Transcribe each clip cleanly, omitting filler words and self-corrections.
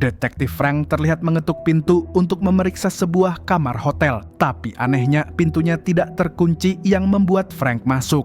Detektif Frank terlihat mengetuk pintu untuk memeriksa sebuah kamar hotel, tapi anehnya pintunya tidak terkunci yang membuat Frank masuk.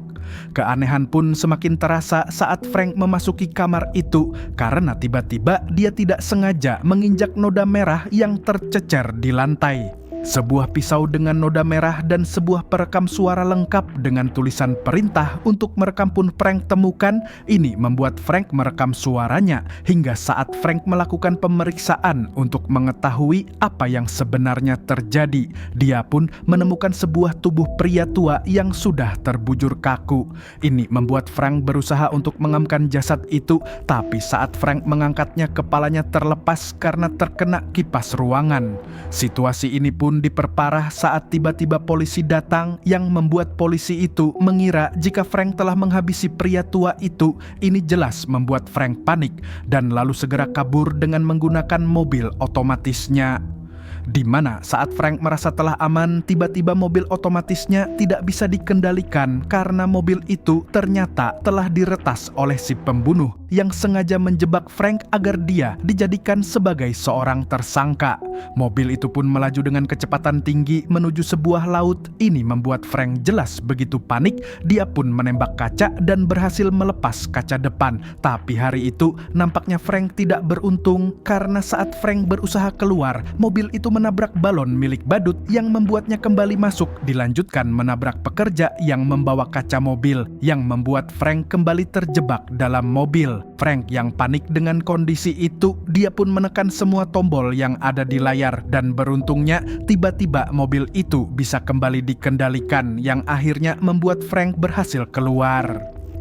Keanehan pun semakin terasa saat Frank memasuki kamar itu karena tiba-tiba dia tidak sengaja menginjak noda merah yang tercecer di lantai. Sebuah pisau dengan noda merah dan sebuah perekam suara lengkap dengan tulisan perintah untuk merekam pun Frank temukan. Ini membuat Frank merekam suaranya hingga saat Frank melakukan pemeriksaan untuk mengetahui apa yang sebenarnya terjadi. Dia pun menemukan sebuah tubuh pria tua yang sudah terbujur kaku. Ini membuat Frank berusaha untuk mengamankan jasad itu, tapi saat Frank mengangkatnya, kepalanya terlepas karena terkena kipas ruangan. Situasi ini pun diperparah saat tiba-tiba polisi datang yang membuat polisi itu mengira jika Frank telah menghabisi pria tua itu. Ini jelas membuat Frank panik dan lalu segera kabur dengan menggunakan mobil otomatisnya. Di mana saat Frank merasa telah aman, tiba-tiba mobil otomatisnya tidak bisa dikendalikan karena mobil itu ternyata telah diretas oleh si pembunuh yang sengaja menjebak Frank agar dia dijadikan sebagai seorang tersangka. Mobil itu pun melaju dengan kecepatan tinggi menuju sebuah laut. Ini membuat Frank jelas begitu panik. Dia pun menembak kaca dan berhasil melepas kaca depan. Tapi hari itu nampaknya Frank tidak beruntung karena saat Frank berusaha keluar, mobil itu menabrak balon milik badut yang membuatnya kembali masuk, dilanjutkan menabrak pekerja yang membawa kaca mobil yang membuat Frank kembali terjebak dalam mobil. Frank yang panik dengan kondisi itu, dia pun menekan semua tombol yang ada di layar dan beruntungnya tiba-tiba mobil itu bisa kembali dikendalikan yang akhirnya membuat Frank berhasil keluar.